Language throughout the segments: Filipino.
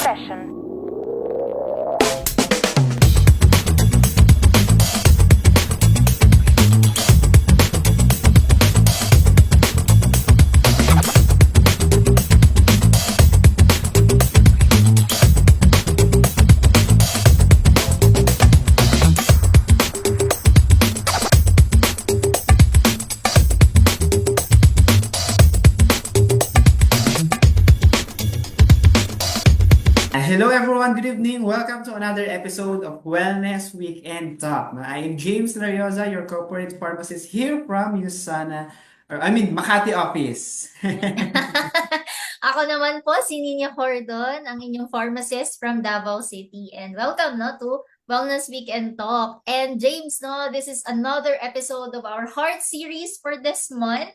session. Hello everyone, good evening. Welcome to another episode of Wellness Weekend Talk. I am James Lariosa, your corporate pharmacist here from Makati office. Ako naman po, si Nina Cordon, ang inyong pharmacist from Davao City. And welcome to Wellness Weekend Talk. And James, this is another episode of our Heart series for this month.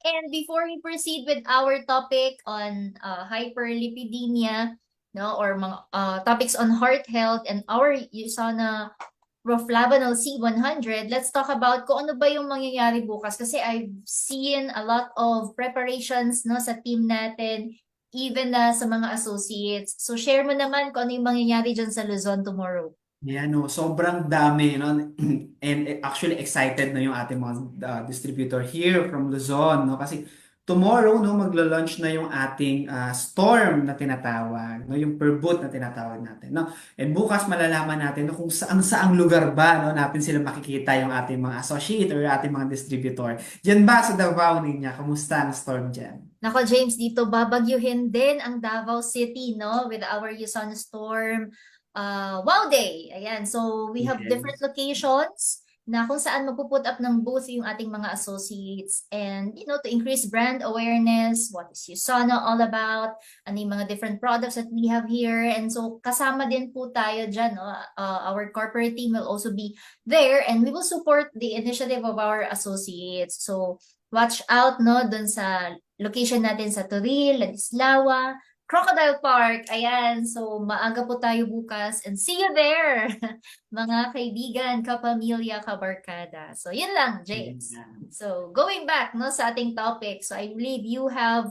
And before we proceed with our topic on hyperlipidemia, or mga topics on heart health and our USANA Roflavanol C100, let's talk about kung ano ba yung mangyayari bukas kasi I've seen a lot of preparations sa team natin, even sa mga associates. So share mo naman kung ano yung mangyayari dyan sa Luzon tomorrow. Yan, no, sobrang dami, no? And actually excited na yung ating mga distributor here from Luzon, no? Kasi tomorrow, no, maglo-launch na yung ating Storm na tinatawag, no? Yung per booth na tinatawag natin, no? And bukas malalaman natin no, kung saang lugar ba, no, natin sila makikita yung ating mga associate or ating mga distributor. Diyan ba sa Davao Ninya? Kamusta ang Storm diyan? Nako James, dito babagyuhin din ang Davao City, with our Yuson Storm Wow Day. Ayan, so we have Yes. different locations na kung saan magpuput up ng booth yung ating mga associates and, to increase brand awareness, what is Usana all about, ano yung mga different products that we have here. And so kasama din po tayo dyan, our corporate team will also be there and we will support the initiative of our associates. So watch out, dun sa location natin sa Toril, Ladislao, Crocodile Park. Ayan, so maaga po tayo bukas and see you there, mga kaibigan, kapamilya, kabarkada. So yun lang, James. So going back sa ating topic, so I believe you have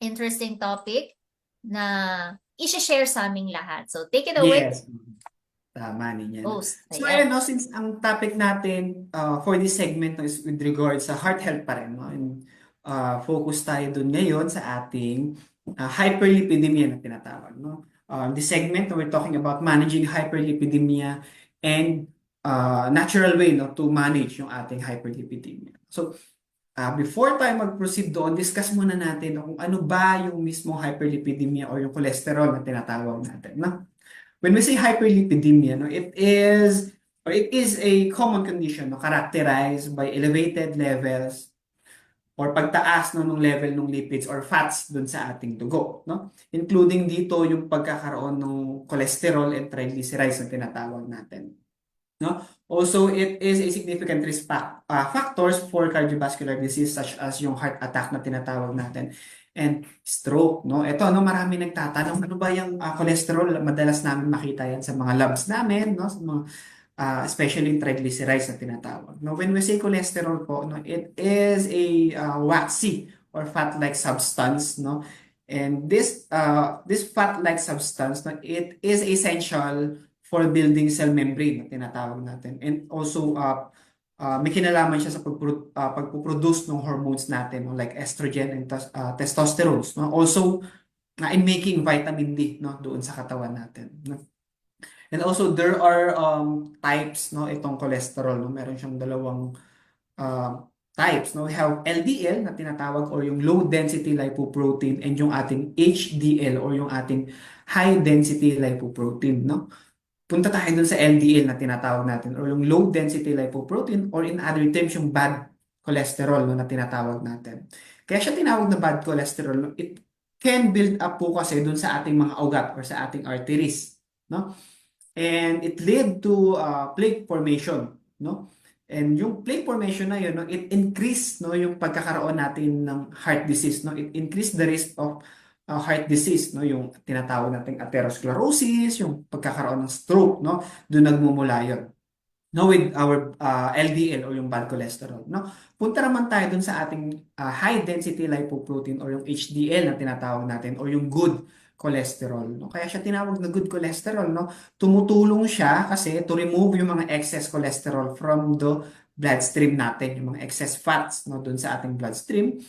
interesting topic na i-share sa aming lahat. So take it away. Yes. Tama niya. Host. So Ayan. ayun, no, since ang topic natin for this segment no, is with regards sa heart health pa rin. No? And, focus tayo dun ngayon sa ating hyperlipidemia na tinatawag. No? This segment, we're talking about managing hyperlipidemia and natural way no, to manage yung ating hyperlipidemia. So, before tayo mag-proceed doon, discuss muna natin no, kung ano ba yung mismo hyperlipidemia or yung cholesterol na tinatawag natin. No? When we say hyperlipidemia, no, it is a common condition no, characterized by elevated levels or pagtaas no, ng level ng lipids or fats dun sa ating dugo. No? Including dito yung pagkakaroon ng cholesterol and triglycerides na tinatawag natin. No? Also, it is a significant risk factors for cardiovascular disease such as yung heart attack na tinatawag natin and stroke. No? Ito, marami nagtatanong, ano ba yung cholesterol? Madalas namin makita yan sa mga labs namin, no? Sa mga, especially yung triglycerides na tinatawag. No? When we say cholesterol po, no, it is a waxy or fat-like substance. No? And this fat-like substance, no, it is essential for building cell membrane na tinatawag natin. And also, may kinalaman siya sa pagpuproduce ng hormones natin, no, like estrogen and testosterone. No? Also, in making vitamin D no, doon sa katawan natin. No? And also, there are types, no, itong cholesterol. No? Meron siyang dalawang types. No? We have LDL na tinatawag or yung low density lipoprotein and yung ating HDL or yung ating high density lipoprotein. No? Punta tayo dun sa LDL na tinatawag natin or yung low density lipoprotein or in other terms yung bad cholesterol no, na tinatawag natin. Kaya siya tinawag na bad cholesterol. No? It can build up po kasi dun sa ating mga ugat or sa ating arteries. No? And it lead to plaque formation. No? And yung plaque formation na yun, no, it increase no, yung pagkakaroon natin ng heart disease. No? It increase the risk of heart disease, no, yung tinatawag nating atherosclerosis, yung pagkakaroon ng stroke, no, doon nagmumula yun. No, with our LDL or yung bad cholesterol, no. Punta naman tayo doon sa ating high density lipoprotein or yung HDL na tinatawag natin or yung good cholesterol, no? Kaya siya tinawag na good cholesterol, no? Tumutulong siya kasi to remove yung mga excess cholesterol from the bloodstream natin, yung mga excess fats, no, dun sa ating bloodstream.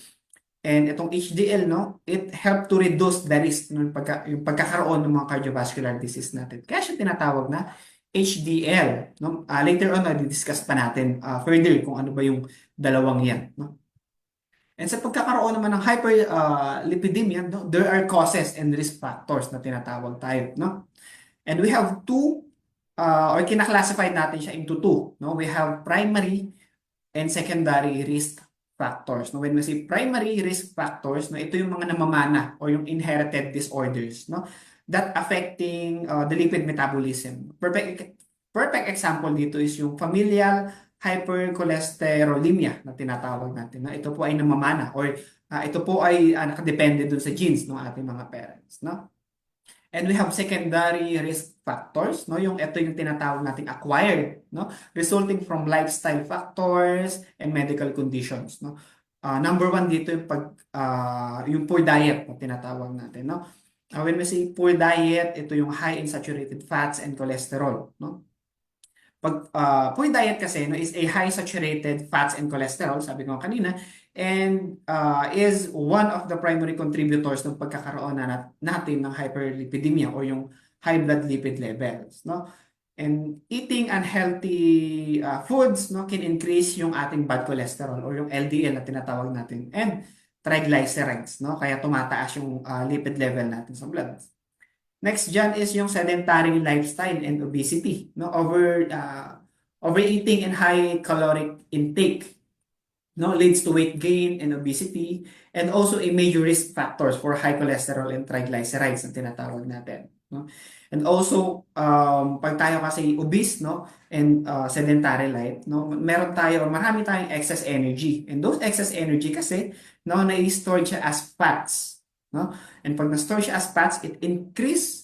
And itong HDL, no, it help to reduce the risk, no, yung pagkakaroon ng mga cardiovascular disease natin. Kaya siya tinatawag na HDL, no? Later on, i-discuss pa natin further kung ano ba yung dalawang yan, no? And sa pagkakaroon naman ng hyperlipidemia, no, there are causes and risk factors na tinatawag tayo, no? And we have two, or kinaklasify natin siya into two, no? We have primary and secondary risk factors. No? When we say primary risk factors, no, ito yung mga namamana or yung inherited disorders, no, that affecting the lipid metabolism. Perfect example dito is yung familial hypercholesterolemia na tinatawag natin. Na ito po ay namamana or ito po ay nakadepende dun sa genes ng ating mga parents. No? And we have secondary risk factors, no? Yung ito yung tinatawag nating acquired, no? Resulting from lifestyle factors and medical conditions, no? Number one dito yung yung poor diet na tinatawag natin, no? When we say poor diet, ito yung high in saturated fats and cholesterol, no? Poor diet kasi, no, is a high saturated fats and cholesterol, sabi ko kanina, and is one of the primary contributors ng pagkakaroon natin ng hyperlipidemia or yung high blood lipid levels, no? And eating unhealthy foods, no, can increase yung ating bad cholesterol or yung LDL na tinatawag natin and triglycerides, no? Kaya tumataas yung lipid level natin sa blood. Next dyan is yung sedentary lifestyle and obesity, no? Overeating and high caloric intake, no, leads to weight gain and obesity, and also a major risk factors for high cholesterol and triglycerides na tinatawag natin, no? And also pag tayo kasi obese, no, and sedentary life, no, meron tayo or marami tayong excess energy, and those excess energy kasi, no, na-store siya as fats, no? And pag na-store siya as fats, it increasing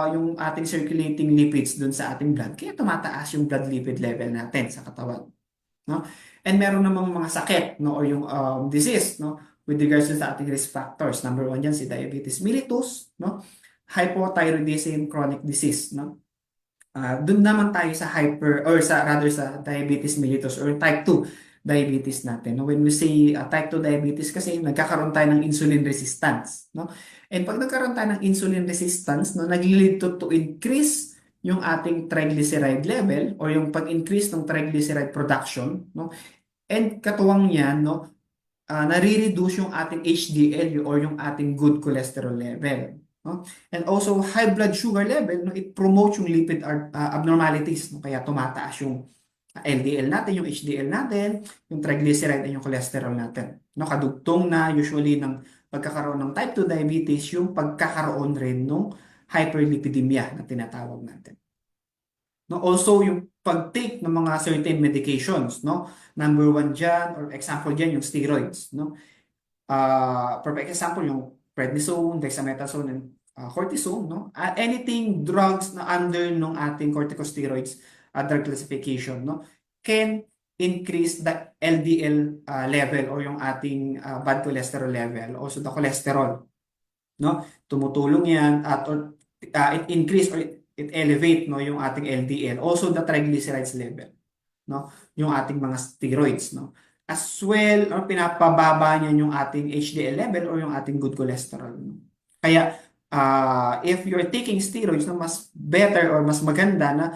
yung ating circulating lipids dun sa ating blood, kaya tumataas yung blood lipid level natin sa katawan, no? And meron namang mga sakit, no, or yung disease, no, with regards to sa ating risk factors. Number one dyan, si diabetes mellitus, no, hypothyroidism, chronic disease, no. Doon naman tayo sa sa diabetes mellitus or type 2 diabetes natin. No? When we say type 2 diabetes kasi nagkakaroon tayo ng insulin resistance, no? And pag nagkaroon tayo ng insulin resistance, no, nag-lead to increase yung ating triglyceride level or yung pag-increase ng triglyceride production, no? And katuwang niyan, no, nare-reduce yung ating HDL or yung ating good cholesterol level, no? And also high blood sugar level, no, it promotes yung lipid abnormalities, no? Kaya tumataas yung LDL natin, yung HDL natin, yung triglyceride at yung cholesterol natin, no? Kadugtong na usually ng pagkakaroon ng type 2 diabetes, yung pagkakaroon rin ng hyperlipidemia na tinatawag natin. No, also yung pag-take ng mga certain medications, no? Number one dyan, or example dyan, yung steroids, no? Perfect example, yung prednisone, dexamethasone, and cortisone, no? Anything drugs na under nung ating corticosteroids drug classification, no, can increase the LDL level or yung ating bad cholesterol level, also the cholesterol, no? Tumutulong yan at it increase or it elevate, no, yung ating LDL, also the triglycerides level, no, yung ating mga steroids, no, as well, or pinapababa niyan yung ating HDL level or yung ating good cholesterol, no? Kaya if you're taking steroids, no, mas better or mas maganda na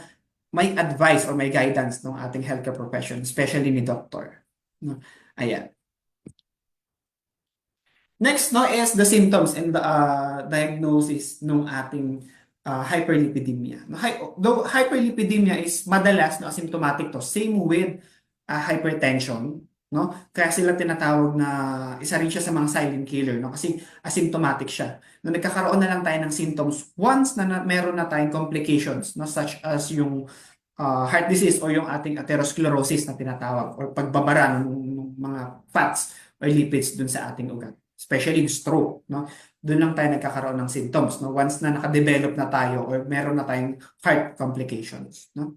may advice or may guidance ng ating healthcare profession, especially ni doctor, no? Ayan. Next, no, is the symptoms and the diagnosis ng ating hyperlipidemia. Though hyperlipidemia is madalas no, asymptomatic to, same with hypertension, no? Kaya sila tinatawag na isa rin siya sa mga silent killer, no? Kasi asymptomatic siya. No, nagkakaroon na lang tayo ng symptoms once na meron na tayong complications, no, such as yung heart disease o yung ating atherosclerosis na tinatawag or pagbabara ng mga fats or lipids dun sa ating ugat. Especially yung stroke, no? Doon lang tayo nagkakaroon ng symptoms, no? Once na nakadevelop na tayo or meron na tayong heart complications, no?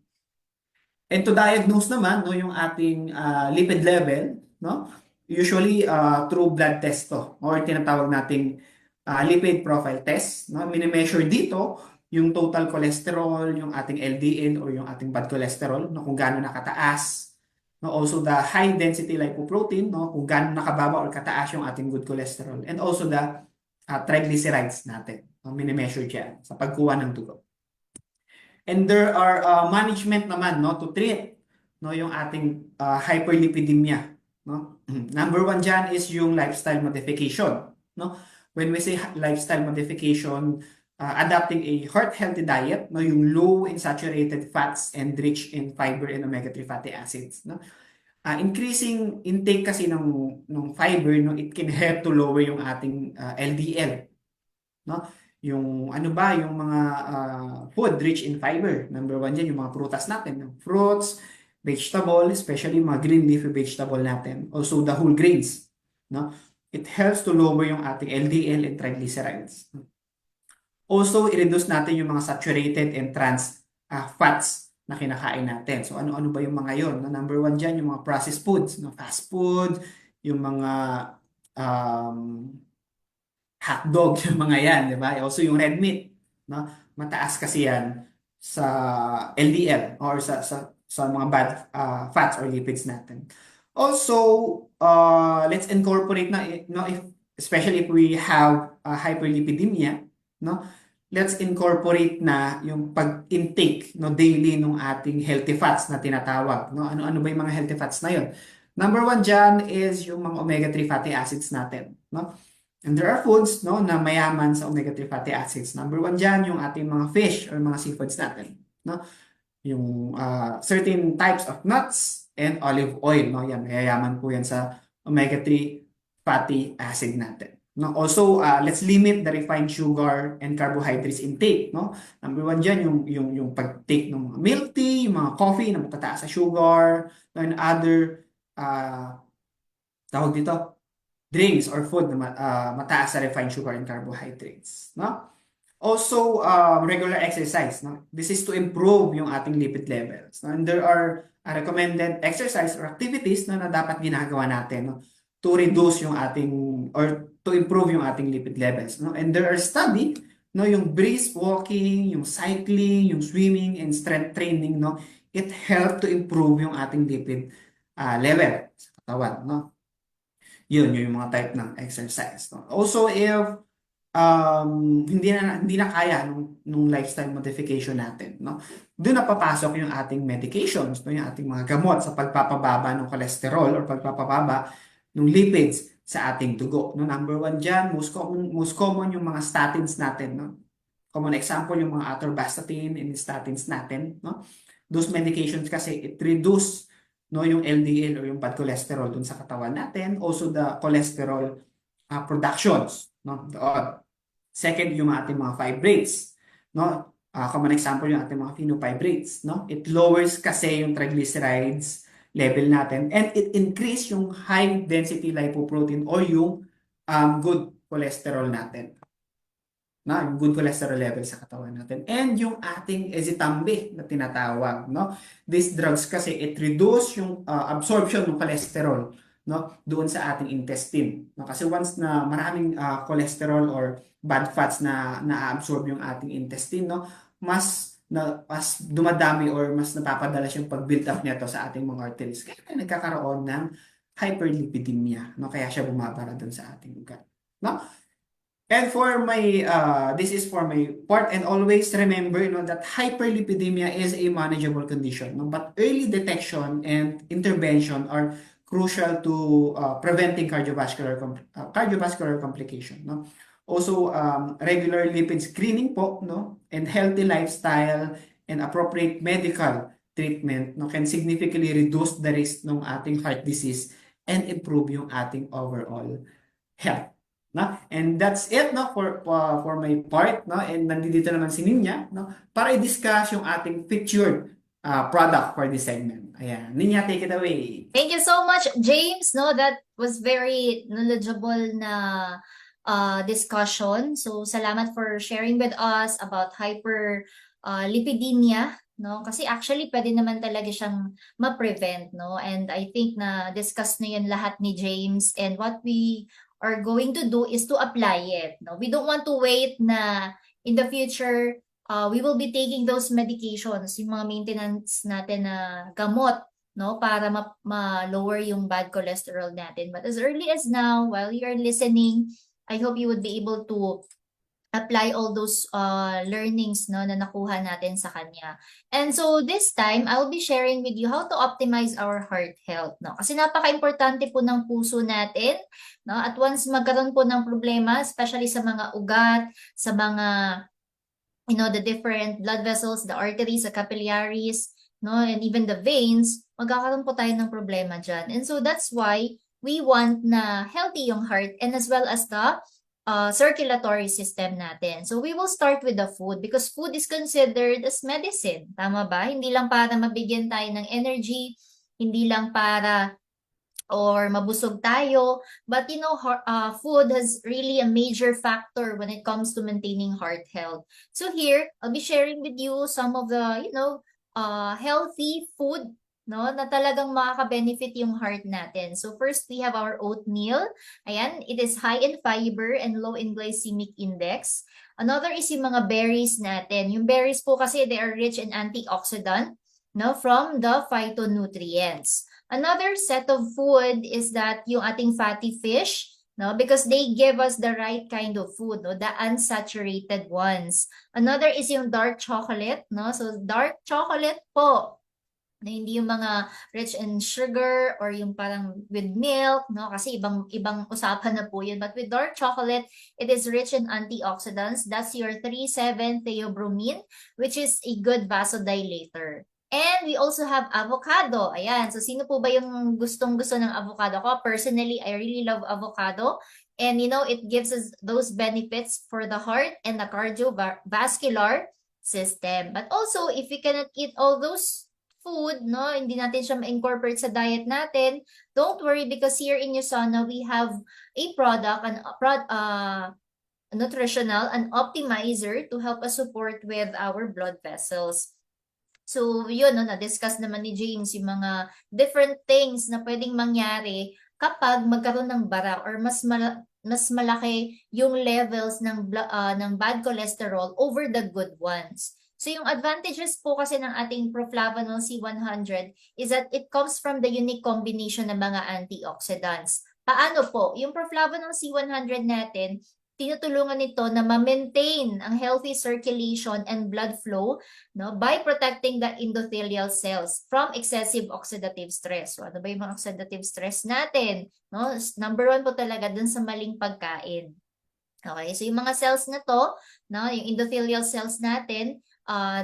And to diagnose naman, no, yung ating lipid level, no? Usually through blood test to or tinatawag nating lipid profile test, no? Mini-measure dito yung total cholesterol, yung ating LDL or yung ating bad cholesterol, no? Kung gaano nakataas. No? Also the high density lipoprotein, no? Kung gaano nakababa or kataas yung ating good cholesterol. And also the triglycerides natin. No? Mini-measure dyan sa pagkuha ng dugo. And there are management naman, no, to treat, no, yung ating hyperlipidemia, no. Number one dyan is yung lifestyle modification, no. When we say lifestyle modification, adapting a heart healthy diet, no, yung low in saturated fats and rich in fiber and omega-3 fatty acids, no. Increasing intake kasi ng fiber, no, it can help to lower yung ating LDL, no? Yung ano ba, yung mga food rich in fiber. Number one dyan, yung mga prutas natin. Yung fruits, vegetable, especially mga green leafy vegetable natin. Also the whole grains. No? It helps to lower yung ating LDL and triglycerides. Also, i-reduce natin yung mga saturated and trans fats na kinakain natin. So, ano-ano ba yung mga yon? No? Number one dyan, yung mga processed foods. No? Fast food, yung mga um, hotdog, yung mga yan, di ba? Also yung red meat, no? Mataas kasi yan sa LDL or sa mga bad fats or lipids natin. Also, let's incorporate na, no, if, especially if we have hyperlipidemia, no? Let's incorporate na yung pag-intake, no, daily ng ating healthy fats na tinatawag, no? Ano-ano ba yung mga healthy fats na yun? Number one dyan is yung mga omega-3 fatty acids natin, no? And there are foods, no, na mayaman sa omega-3 fatty acids. Number one dyan, yung ating mga fish or mga seafoods natin. No? Yung certain types of nuts and olive oil. No? Yan, mayayaman po yan sa omega-3 fatty acid natin. No? Also, let's limit the refined sugar and carbohydrates intake. No? Number one dyan, yung pag-take ng mga milk tea, yung mga coffee na matataas sa sugar, no, and other, tawag dito, drinks or food na mataas sa refined sugar and carbohydrates, no? Also, regular exercise, no? This is to improve yung ating lipid levels, no? And there are recommended exercise or activities na dapat ginagawa natin, no? To reduce yung ating or to improve yung ating lipid levels, no? And there are study, no, yung brisk walking, yung cycling, yung swimming and strength training, no? It help to improve yung ating lipid level sa katawan, no? Yun yung mga type ng exercise. No? Also, if hindi na kaya nung lifestyle modification natin, no? Doon na papasok yung ating medications, no? Yung ating mga gamot sa pagpapababa ng cholesterol or pagpapababa ng lipids sa ating dugo. No? Number one dyan, most common yung mga statins natin. No? Common example yung mga atorvastatin and statins natin. No? Those medications kasi it reduce, no, yung LDL or yung bad cholesterol dun sa katawan natin. Also the cholesterol productions. No? Second, yung ating mga fibrates. No? Common example yung ating mga phenofibrates. No? It lowers kasi yung triglycerides level natin and it increase yung high density lipoprotein or yung good cholesterol natin. Na yung good cholesterol level sa katawan natin. And yung ating ezetimibe na tinatawag, no? These drugs kasi it reduce yung absorption ng cholesterol, no, doon sa ating intestine. No? Kasi once na maraming cholesterol or bad fats na na-absorb yung ating intestine, no, mas dumadami or mas napapadalas yung pag-build up nito sa ating mga arteries. Kaya nagkakaroon ng hyperlipidemia, no? Kaya siya bumabara doon sa ating ugat, no? And for my, this is for my part, and always remember, you know, that hyperlipidemia is a manageable condition, no? But early detection and intervention are crucial to preventing cardiovascular complication, no? Also, regular lipid screening po, no? And healthy lifestyle and appropriate medical treatment, no, can significantly reduce the risk ng ating heart disease and improve yung ating overall health. No? And that's it, no, for my part, no, and nandito naman si Ninya, no, para i-discuss yung ating featured product for this segment. Ayan, Ninya, take it away. Thank you so much, James. No, that was very knowledgeable na discussion. So, salamat for sharing with us about hyperlipidemia. No, kasi actually pwede naman talaga siyang ma-prevent, no? And I think na discuss na 'yun lahat ni James, and what we are going to do is to apply it. No? We don't want to wait na in the future, we will be taking those medications, yung mga maintenance natin na gamot, no, para ma-lower yung bad cholesterol natin. But as early as now, while you are listening, I hope you would be able to apply all those learnings, no, na nakuha natin sa kanya. And so this time, I'll be sharing with you how to optimize our heart health, no? Kasi napaka-importante po ng puso natin, no? At once magkaroon po ng problema, especially sa mga ugat, sa mga the different blood vessels, the arteries, the capillaries, no, and even the veins, magkakaroon po tayo ng problema dyan. And so that's why we want na healthy yung heart and as well as the circulatory system natin. So we will start with the food because food is considered as medicine. Tama ba? Hindi lang para mabigyan tayo ng energy, hindi lang para or mabusog tayo, but food has really a major factor when it comes to maintaining heart health. So here, I'll be sharing with you some of the, healthy food, no, na talagang makaka-benefit yung heart natin. So first, we have our oatmeal. Ayan, it is high in fiber and low in glycemic index. Another is yung mga berries natin. Yung berries po kasi they are rich in antioxidant, no, from the phytonutrients. Another set of food is that yung ating fatty fish, no, because they give us the right kind of food, no, the unsaturated ones. Another is yung dark chocolate, no, so dark chocolate po, na hindi yung mga rich in sugar or yung parang with milk, no, kasi ibang usapan na po yun. But with dark chocolate, it is rich in antioxidants. That's your 3,7-theobromine, which is a good vasodilator. And we also have avocado. Ayan. So, sino po ba yung gustong-gusto ng avocado ko? Personally, I really love avocado. And, it gives us those benefits for the heart and the cardiovascular system. But also, if we cannot eat all those food, no, hindi natin siya ma-incorporate sa diet natin, don't worry because here in USANA, we have a product, nutritional, an optimizer to help us support with our blood vessels. So, yun, no, na-discuss naman ni James yung mga different things na pwedeng mangyari kapag magkaroon ng bara or mas malaki yung levels ng bad cholesterol over the good ones. So, yung advantages po kasi ng ating Proflavanol C100 is that it comes from the unique combination ng mga antioxidants. Paano po? Yung Proflavanol C100 natin, tinutulungan nito na ma-maintain ang healthy circulation and blood flow, no, by protecting the endothelial cells from excessive oxidative stress. So, ano ba yung mga oxidative stress natin? No? Number 1 po talaga dun sa maling pagkain. Okay, so yung mga cells na to, no, yung endothelial cells natin,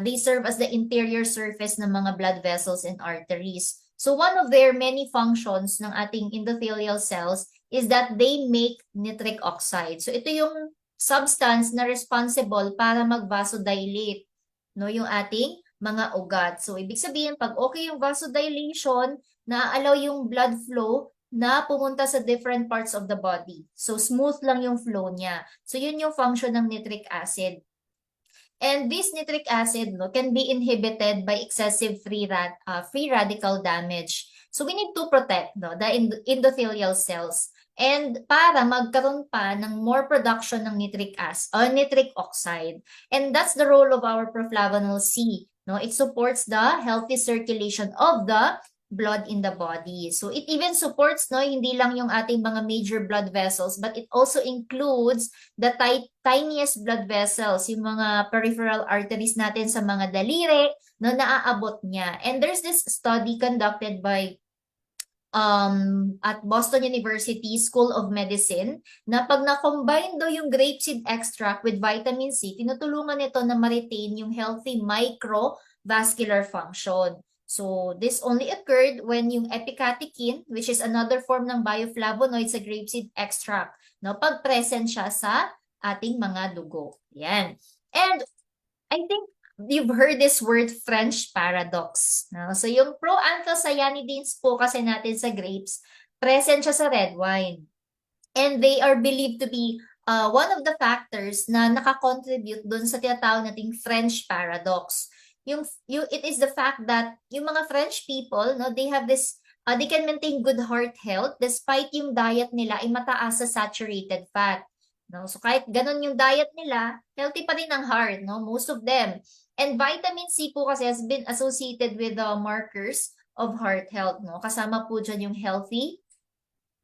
they serve as the interior surface ng mga blood vessels and arteries. So one of their many functions ng ating endothelial cells is that they make nitric oxide. So ito yung substance na responsible para mag-vasodilate, no, yung ating mga ugat. So ibig sabihin, pag okay yung vasodilation, na-allow yung blood flow na pumunta sa different parts of the body. So smooth lang yung flow niya. So yun yung function ng nitric acid. And this nitric acid, no, can be inhibited by excessive free radical damage. So we need to protect, no, the endothelial cells. And para magkaroon pa ng more production ng nitric oxide. And that's the role of our Proflavanol C. No, it supports the healthy circulation of the blood in the body. So it even supports, no, hindi lang yung ating mga major blood vessels, but it also includes the tiniest blood vessels, yung mga peripheral arteries natin sa mga daliri, no, naaabot niya. And there's this study conducted by at Boston University School of Medicine na pag na-combine do yung grapeseed extract with vitamin C, tinutulungan nito na ma-retain yung healthy microvascular function. So, this only occurred when yung epicatechin, which is another form ng bioflavonoid sa grapeseed extract, no, pag-present siya sa ating mga dugo. Yan. And I think you've heard this word French paradox. No? So, yung proanthocyanidins po kasi natin sa grapes, present siya sa red wine. And they are believed to be one of the factors na nakakontribute dun sa tinatawag nating French paradox. It is the fact that yung mga French people, no, they have this they can maintain good heart health despite yung diet nila ay mataas sa saturated fat. No? So kahit ganun yung diet nila, healthy pa rin ang heart, no? Most of them. And vitamin C po kasi has been associated with the markers of heart health, no? Kasama po dyan yung healthy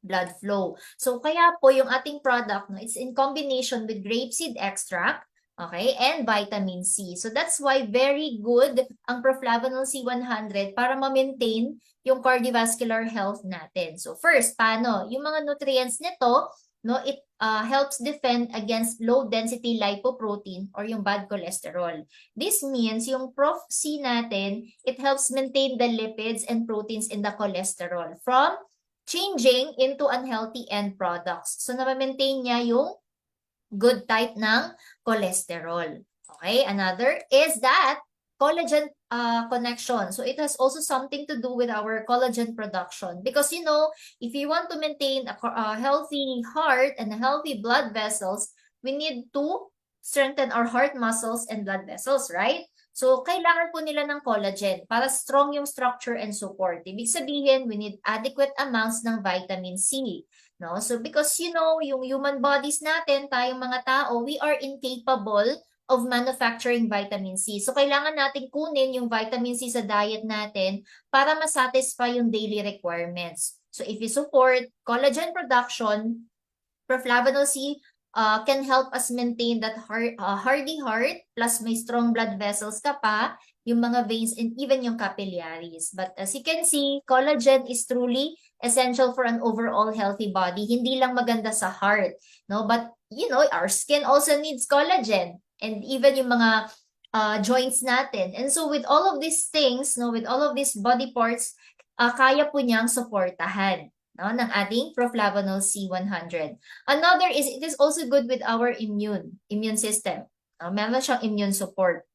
blood flow. So kaya po yung ating product, no, it's in combination with grapeseed extract, okay, and vitamin C. So that's why very good ang Proflavanol C100 para ma-maintain yung cardiovascular health natin. So first, paano? Yung mga nutrients nito, no, it helps defend against low density lipoprotein or yung bad cholesterol. This means yung Prof C natin, it helps maintain the lipids and proteins in the cholesterol from changing into unhealthy end products. So, na-maintain niya yung good type ng cholesterol. Okay, another is that collagen connection. So, it has also something to do with our collagen production. Because, you know, if you want to maintain a healthy heart and healthy blood vessels, we need to strengthen our heart muscles and blood vessels, right? So, kailangan po nila ng collagen para strong yung structure and support. Ibig sabihin, we need adequate amounts ng vitamin C. No? So, because you know, yung human bodies natin, tayong mga tao, we are incapable of manufacturing vitamin C. So, kailangan natin kunin yung vitamin C sa diet natin para masatisfy yung daily requirements. So, if you support collagen production, Proflavanol C can help us maintain that hardy heart, plus may strong blood vessels ka pa, yung mga veins and even yung capillaries. But as you can see, collagen is truly essential for an overall healthy body. Hindi lang maganda sa heart, no? But you know, our skin also needs collagen and even yung mga joints natin. And so with all of these things, no, with all of these body parts, kaya po niyang suportahan, no, ng ating Proflavanol C100. Another is it is also good with our immune system. Meron siyang immune support.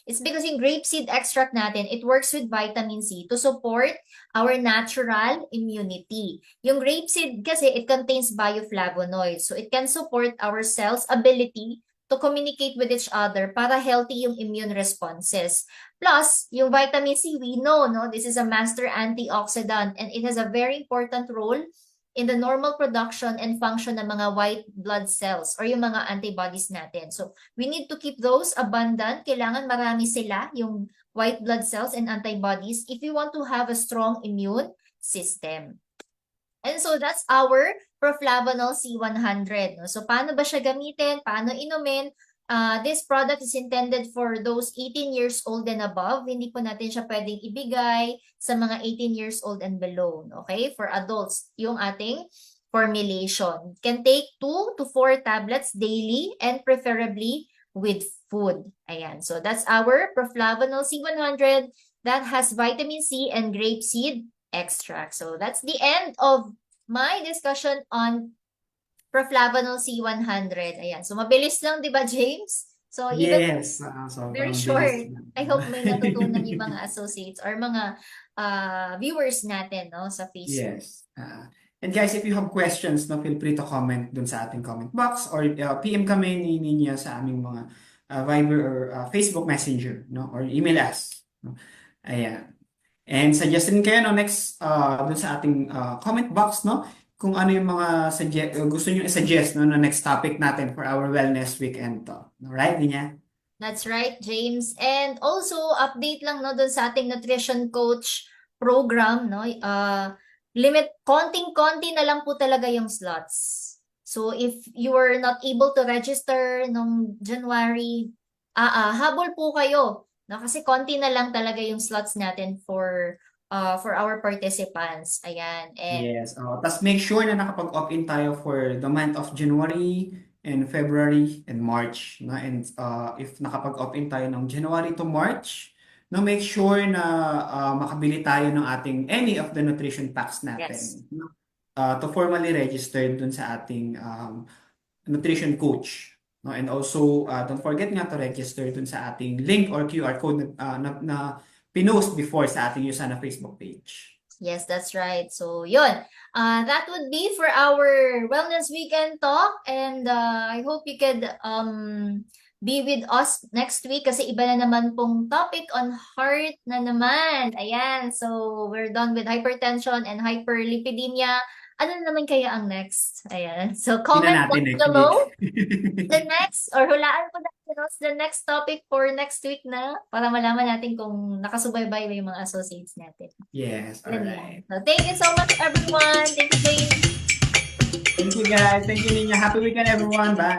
It's because yung grapeseed extract natin, it works with vitamin C to support our natural immunity. Yung grapeseed kasi, it contains bioflavonoids. So, it can support our cells' ability to communicate with each other para healthy yung immune responses. Plus, yung vitamin C, we know, no, this is a master antioxidant and it has a very important role in the normal production and function ng mga white blood cells or yung mga antibodies natin. So, we need to keep those abundant. Kailangan marami sila, yung white blood cells and antibodies, if you want to have a strong immune system. And so, that's our Proflavanol C100. No? So, paano ba siya gamitin? Paano inumin? This product is intended for those 18 years old and above. Hindi po natin siya pwedeng ibigay sa mga 18 years old and below. Okay? For adults, yung ating formulation. Can take 2 to 4 tablets daily and preferably with food. Ayan. So, that's our Proflavanol C100 that has vitamin C and grapeseed extract. So, that's the end of my discussion on Proflavanol C100. Ayan. So, mabilis lang, di ba, James? So, even Yes, very sobrang bilis short. na. I hope may natutunan yung mga associates or mga viewers natin, no, sa Facebook. Yes. And guys, if you have questions, no, feel free to comment dun sa ating comment box or PM kami ninyo sa aming mga Viber or Facebook Messenger, no, or email us. No? Ayan. And suggest rin kayo no, next dun sa ating comment box, no, kung ano yung mga gusto nyo i-suggest no, na next topic natin for our wellness weekend to. Alright, Ninya? That's right, James. And also, update lang no dun sa ating nutrition coach program, no? Konting-konti na lang po talaga yung slots. So, if you were not able to register nung January, habol po kayo. No? Kasi konti na lang talaga yung slots natin for our participants. Ayan. And Yes. Tapos make sure na nakapag-opt-in tayo for the month of January and February and March. No? And if nakapag-opt-in tayo ng January to March, no, make sure na makabili tayo ng ating any of the nutrition packs natin. yes. No? To formally register dun sa ating nutrition coach. No? And also, don't forget nga to register dun sa ating link or QR code na pinost before sa ating Usana Facebook page. Yes, that's right. So, yun. That would be for our Wellness Weekend talk. And I hope you could be with us next week kasi iba na naman pong topic on heart na naman. Ayan, so we're done with hypertension and hyperlipidemia. Ano na naman kaya ang next? Ayan, so Tingnan comment natin down next week. below the next or hulaan po natin what's the next topic for next week na para malaman natin kung nakasubaybay ba yung mga associates natin. Yes, all right. Ganyan. So, thank you so much, everyone. Thank you, Jane. Thank you guys. Thank you, Nina. Happy weekend, everyone. Bye.